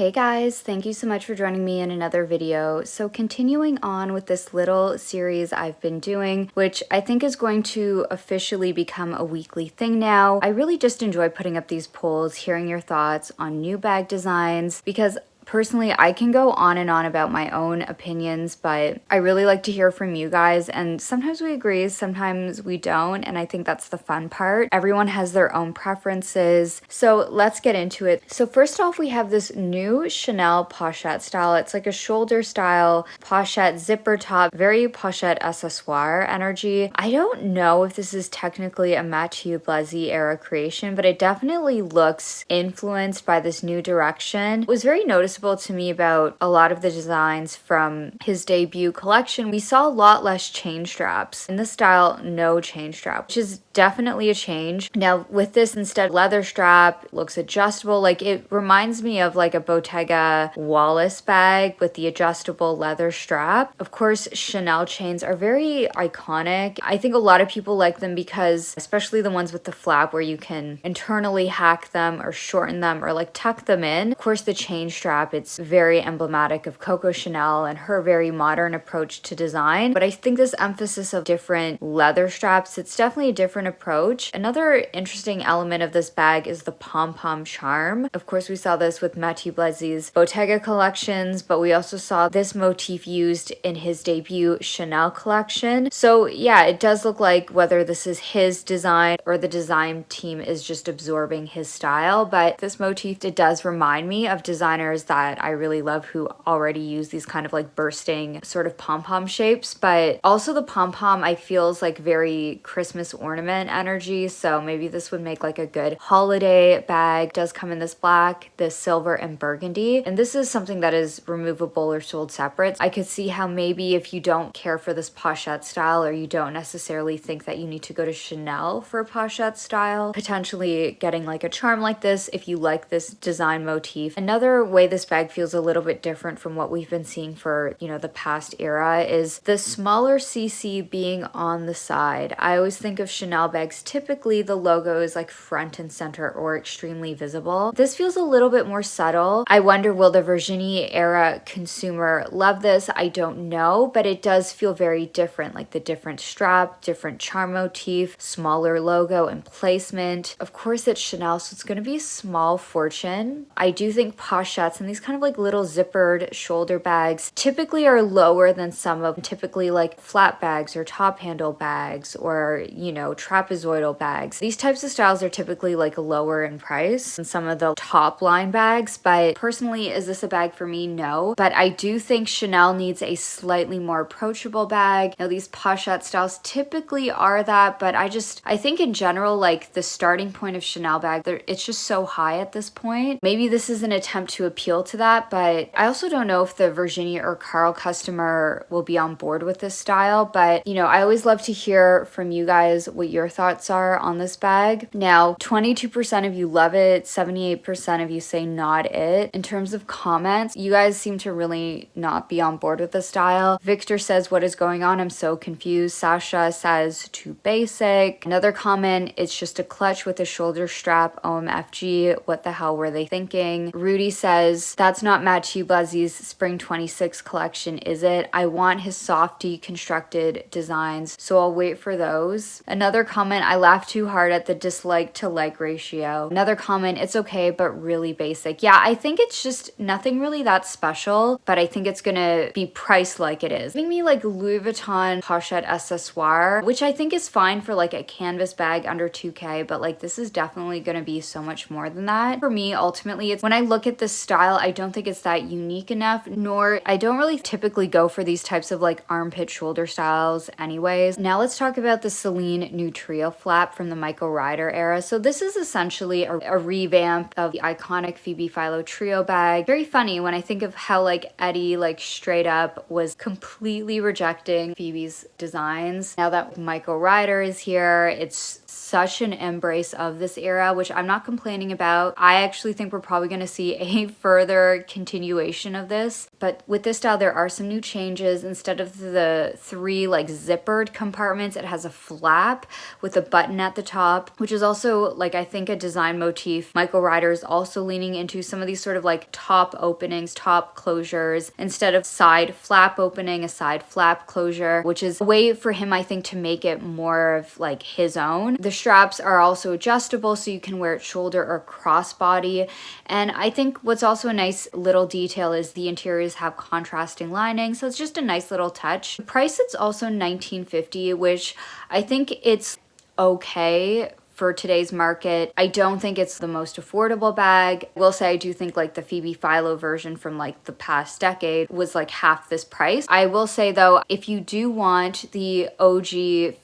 Hey guys, thank you so much for joining me in another video. So continuing on with this little series I've been doing, which I think is going to officially become a weekly thing now. I really just enjoy putting up these polls, hearing your thoughts on new bag designs, because personally, I can go on and on about my own opinions, but I really like to hear from you guys, and sometimes we agree, sometimes we don't, and I think that's the fun part. Everyone has their own preferences, so let's get into it. So first off, we have this new Chanel pochette style. It's like a shoulder style pochette zipper top, very pochette accessoire energy. I don't know if this is technically a Mathieu Blazy era creation, but it definitely looks influenced by this new direction. It was very noticeable to me about a lot of the designs from his debut collection. We saw a lot less chain straps. In this style, no chain strap, which is definitely a change. Now with this instead, leather strap, looks adjustable. Like it reminds me of like a Bottega Wallace bag with the adjustable leather strap. Of course, Chanel chains are very iconic. I think a lot of people like them because, especially the ones with the flap where you can internally hack them or shorten them or like tuck them in. Of course, the chain strap, it's very emblematic of Coco Chanel and her very modern approach to design. But I think this emphasis of different leather straps, it's definitely a different approach. Another interesting element of this bag is the pom-pom charm. Of course, we saw this with Mathieu Blazy's Bottega collections, but we also saw this motif used in his debut Chanel collection. So yeah, it does look like whether this is his design or the design team is just absorbing his style, but this motif, it does remind me of designers that I really love who already use these kind of like bursting sort of pom-pom shapes, but also the pom-pom I feel is like very Christmas ornament energy, so maybe this would make like a good holiday bag. It does come in this black, this silver, and burgundy, and this is something that is removable or sold separate. I could see how maybe if you don't care for this pochette style or you don't necessarily think that you need to go to Chanel for a pochette style, potentially getting like a charm like this if you like this design motif. Another way this bag feels a little bit different from what we've been seeing for, you know, the past era is the smaller CC being on the side. I always think of Chanel bags, typically the logo is like front and center or extremely visible. This feels a little bit more subtle. I wonder, will the Virginie era consumer love this? I don't know, but it does feel very different, like the different strap, different charm motif, smaller logo and placement. Of course, it's Chanel, so it's going to be a small fortune. I do think pochettes and these kind of like little zippered shoulder bags typically are lower than some of typically like flat bags or top handle bags or, you know, trapezoidal bags. These types of styles are typically like lower in price than some of the top line bags, but personally, is this a bag for me? No, but I do think Chanel needs a slightly more approachable bag. Now these pochette styles typically are that, but I think in general, like the starting point of Chanel bag, it's just so high at this point. Maybe this is an attempt to appeal to that, but I also don't know if the Virginie or Carl customer will be on board with this style, but you know, I always love to hear from you guys what your thoughts are on this bag. Now, 22% of you love it, 78% of you say not it. In terms of comments, you guys seem to really not be on board with the style. Victor says, what is going on? I'm so confused. Sasha says, too basic. Another comment, it's just a clutch with a shoulder strap. OMFG, what the hell were they thinking? Rudy says, that's not Mathieu Blazy's Spring 26 collection, is it? I want his soft deconstructed designs, so I'll wait for those. Another comment, I laughed too hard at the dislike to like ratio. Another comment, it's okay, but really basic. Yeah, I think it's just nothing really that special, but I think it's gonna be priced like it is. Giving me like Louis Vuitton pochette accessoire, which I think is fine for like a canvas bag under 2K, but like this is definitely gonna be so much more than that. For me, ultimately, it's when I look at this style, I don't think it's that unique enough, nor I don't really typically go for these types of like armpit shoulder styles anyways. Now let's talk about the Celine new trio flap from the Michael Ryder era. So this is essentially a revamp of the iconic PHOEBE PHILO trio bag. Very funny when I think of how like Eddie like straight up was completely rejecting Phoebe's designs. Now that Michael Ryder is here, it's such an embrace of this era, which I'm not complaining about. I actually think we're probably going to see a further further continuation of this. But with this style, there are some new changes. Instead of the 3 like zippered compartments, it has a flap with a button at the top, which is also like, I think, a design motif Michael Ryder is also leaning into. Some of these sort of like top openings, top closures, instead of side flap opening, a side flap closure, which is a way for him, I think, to make it more of like his own. The straps are also adjustable, so you can wear it shoulder or crossbody. And I think what's also a nice little detail is the interiors have contrasting lining, so it's just a nice little touch. The price, it's also $19.50, which I think it's okay for today's market. I don't think it's the most affordable bag. I will say I do think like the PHOEBE PHILO version from like the past decade was like half this price. I will say though, if you do want the OG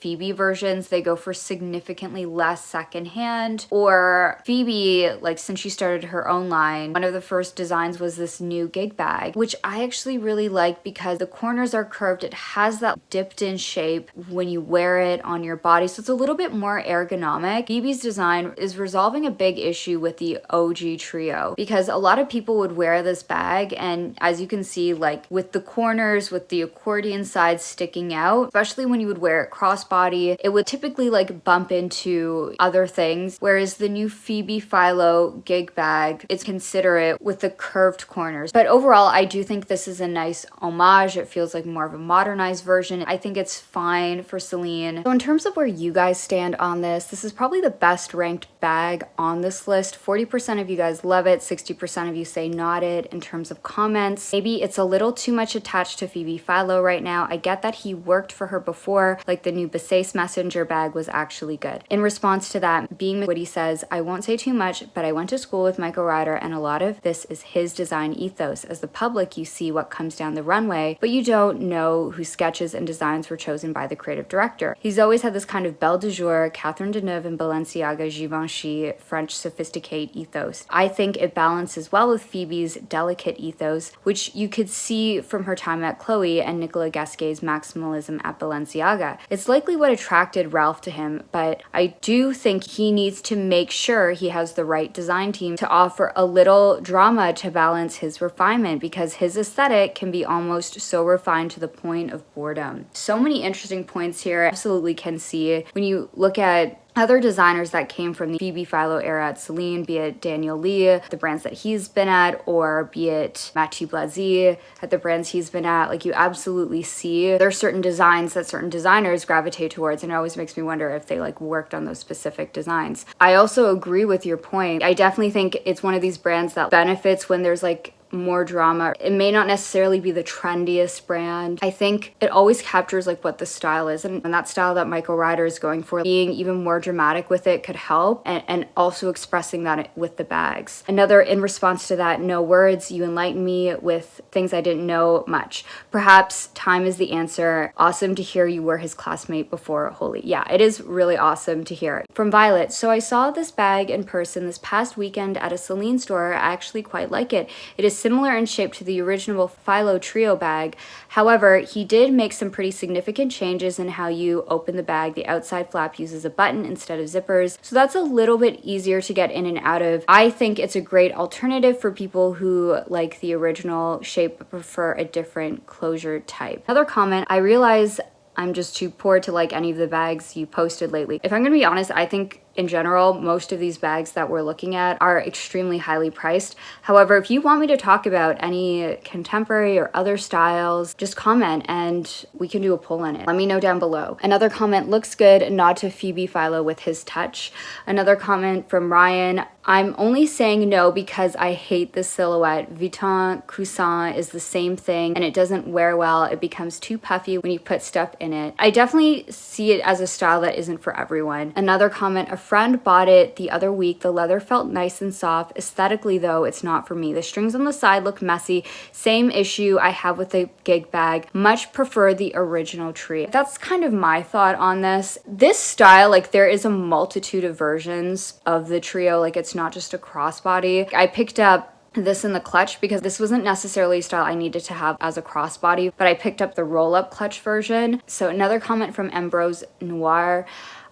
PHOEBE versions, they go for significantly less secondhand. Or PHOEBE, like since she started her own line, one of the first designs was this new gig bag, which I actually really like because the corners are curved. It has that dipped in shape when you wear it on your body, so it's a little bit more ergonomic. PHOEBE's design is resolving a big issue with the OG Trio because a lot of people would wear this bag, and as you can see, like with the corners, with the accordion sides sticking out, especially when you would wear it crossbody, it would typically like bump into other things, whereas the new PHOEBE PHILO gig bag, it's considerate with the curved corners. But overall, I do think this is a nice homage. It feels like more of a modernized version. I think it's fine for Celine. So in terms of where you guys stand on this is probably the best ranked bag on this list. 40% of you guys love it, 60% of you say not it in terms of comments. Maybe it's a little too much attached to PHOEBE PHILO right now. I get that he worked for her before, like the new Besace messenger bag was actually good. In response to that, Being Witty says, I won't say too much, but I went to school with Michael Ryder and a lot of this is his design ethos. As the public, you see what comes down the runway, but you don't know whose sketches and designs were chosen by the creative director. He's always had this kind of Belle de Jour, Catherine Deneuve and Balenciaga, Givenchy, French sophisticated ethos. I think it balances well with Phoebe's delicate ethos, which you could see from her time at Chloe and Nicolas Gasquet's maximalism at Balenciaga. It's likely what attracted Ralph to him, but I do think he needs to make sure he has the right design team to offer a little drama to balance his refinement, because his aesthetic can be almost so refined to the point of boredom. So many interesting points here. I absolutely can see when you look at other designers that came from the PHOEBE PHILO era at Celine, be it Daniel Lee, the brands that he's been at, or be it Mathieu Blazy at the brands he's been at, like you absolutely see there's certain designs that certain designers gravitate towards, and it always makes me wonder if they like worked on those specific designs. I also agree with your point. I definitely think it's one of these brands that benefits when there's like more drama. It may not necessarily be the trendiest brand. I think it always captures like what the style is, and that style that Michael Ryder is going for, being even more dramatic with it could help, and also expressing that with the bags. Another, in response to that, no words, you enlighten me with things I didn't know much. Perhaps time is the answer. Awesome to hear you were his classmate before Holy. Yeah, it is really awesome to hear. From Violet, so I saw this bag in person this past weekend at a Celine store. I actually quite like it. It is similar in shape to the original PHILO Trio bag. However, he did make some pretty significant changes in how you open the bag. The outside flap uses a button instead of zippers, so that's a little bit easier to get in and out of. I think it's a great alternative for people who like the original shape but prefer a different closure type. Another comment, I realize I'm just too poor to like any of the bags you posted lately. If I'm gonna be honest, I think in general, most of these bags that we're looking at are extremely highly priced. However, if you want me to talk about any contemporary or other styles, just comment and we can do a poll on it. Let me know down below. Another comment, looks good, nod to PHOEBE PHILO with his touch. Another comment from Ryan, I'm only saying no because I hate the silhouette. Vuitton Croissant is the same thing and it doesn't wear well. It becomes too puffy when you put stuff in it. I definitely see it as a style that isn't for everyone. Another comment, a friend bought it the other week. The leather felt nice and soft. Aesthetically though, it's not for me. The strings on the side look messy. Same issue I have with the gig bag. Much prefer the original tree. That's kind of my thought on this. This style, like there is a multitude of versions of the trio. Like it's not just a crossbody. I picked up this in the clutch because this wasn't necessarily a style I needed to have as a crossbody, but I picked up the roll-up clutch version. So another comment from Ambrose Noir,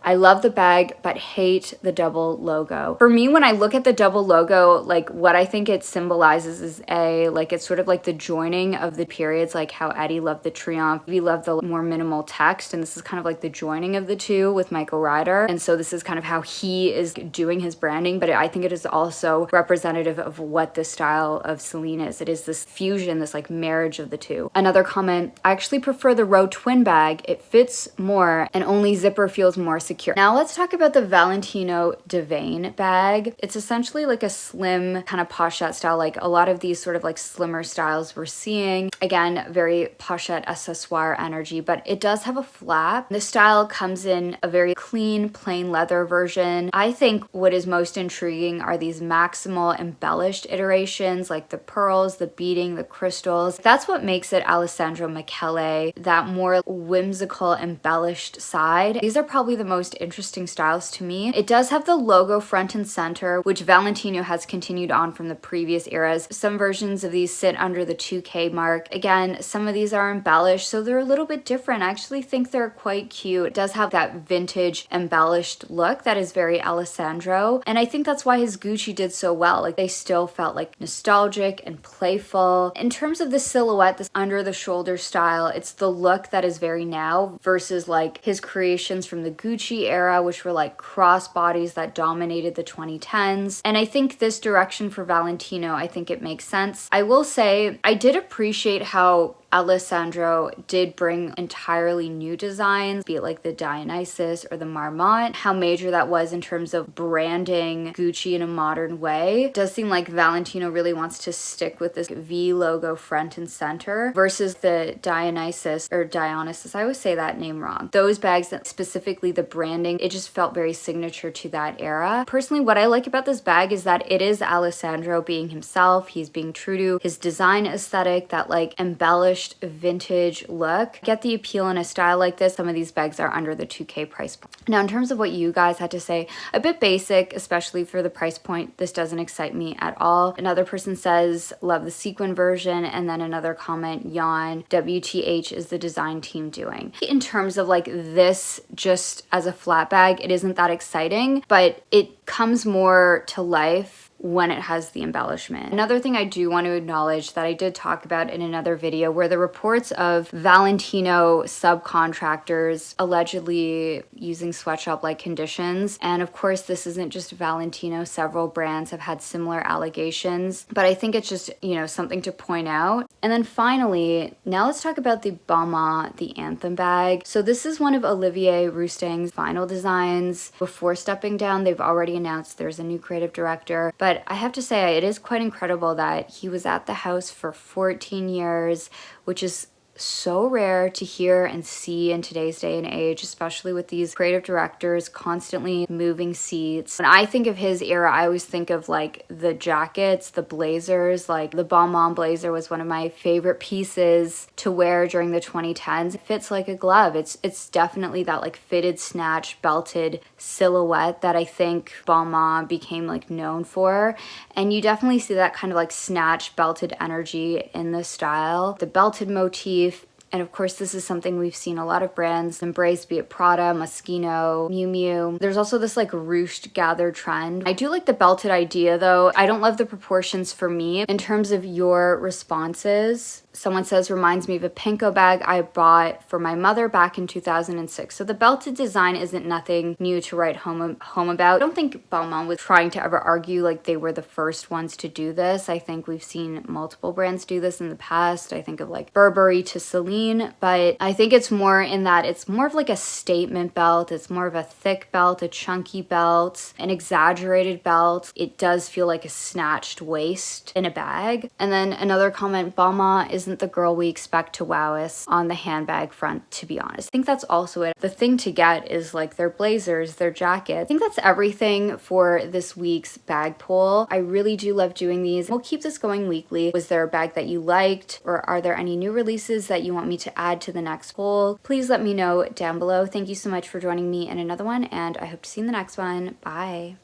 I love the bag, but hate the double logo. For me, when I look at the double logo, like what I think it symbolizes is like it's sort of like the joining of the periods, like how Eddie loved the Triomphe. We love the more minimal text, and this is kind of like the joining of the two with Michael Ryder. And so this is kind of how he is doing his branding, but I think it is also representative of what the style of Celine is. It is this fusion, this like marriage of the two. Another comment, I actually prefer the Row twin bag. It fits more and only zipper feels more secure. Now let's talk about the Valentino DeVain bag. It's essentially like a slim kind of pochette style, like a lot of these sort of like slimmer styles we're seeing. Again, very pochette accessoire energy, but it does have a flap. The style comes in a very clean, plain leather version. I think what is most intriguing are these maximal embellished iterations, like the pearls, the beading, the crystals. That's what makes it Alessandro Michele, that more whimsical, embellished side. These are probably the most interesting styles to me. It does have the logo front and center, which Valentino has continued on from the previous eras. Some versions of these sit under the 2K mark. Again, some of these are embellished, so they're a little bit different. I actually think they're quite cute. It does have that vintage embellished look that is very Alessandro, and I think that's why his Gucci did so well. Like, they still felt like nostalgic and playful. In terms of the silhouette, this under the shoulder style, it's the look that is very now versus like his creations from the Gucci era, which were like crossbodies that dominated the 2010s. And I think this direction for Valentino, I think it makes sense. I will say I did appreciate how Alessandro did bring entirely new designs, be it like the Dionysus or the Marmont. How major that was in terms of branding Gucci in a modern way. It does seem like Valentino really wants to stick with this V logo front and center versus the Dionysus or Dionysus. I always say that name wrong. Those bags, that specifically the branding, it just felt very signature to that era. Personally, what I like about this bag is that it is Alessandro being himself. He's being true to his design aesthetic, that like embellished vintage look. Get the appeal in a style like this. Some of these bags are under the 2K price point. Now, in terms of what you guys had to say, a bit basic, especially for the price point. This doesn't excite me at all. Another person says, love the sequin version. And then another comment, yawn, WTH is the design team doing. In terms of like this, just as a flat bag, it isn't that exciting, but it comes more to life when it has the embellishment. Another thing I do want to acknowledge that I did talk about in another video were the reports of Valentino subcontractors allegedly using sweatshop-like conditions. And of course, this isn't just Valentino. Several brands have had similar allegations, but I think it's just, you know, something to point out. And then finally, now let's talk about the Balmain, the Anthem bag. So this is one of Olivier Rousteing's final designs. Before stepping down, they've already announced there's a new creative director, but I have to say, it is quite incredible that he was at the house for 14 years, which is so rare to hear and see in today's day and age, especially with these creative directors constantly moving seats. When I think of his era, I always think of like the jackets, the blazers. Like the Balmain blazer was one of my favorite pieces to wear during the 2010s. It fits like a glove. It's definitely that like fitted, snatch, belted silhouette that I think Balmain became like known for. And you definitely see that kind of like snatch, belted energy in the style. The belted motif. And of course, this is something we've seen a lot of brands embrace, be it Prada, Moschino, Miu Miu. There's also this like ruched gather trend. I do like the belted idea though. I don't love the proportions for me. In terms of your responses, someone says, reminds me of a Pinko bag I bought for my mother back in 2006. So the belted design isn't nothing new to write home about. I don't think Balmain was trying to ever argue like they were the first ones to do this. I think we've seen multiple brands do this in the past. I think of like Burberry to Celine, but I think it's more in that it's more of like a statement belt. It's more of a thick belt, a chunky belt, an exaggerated belt. It does feel like a snatched waist in a bag. And then another comment, Balmain isn't the girl we expect to wow us on the handbag front, to be honest. I think that's also it. The thing to get is like their blazers, their jackets. I think that's everything for this week's bag poll. I really do love doing these. We'll keep this going weekly. Was there a bag that you liked, or are there any new releases that you want me to add to the next poll? Please let me know down below. Thank you so much for joining me in another one, and I hope to see you in the next one. Bye.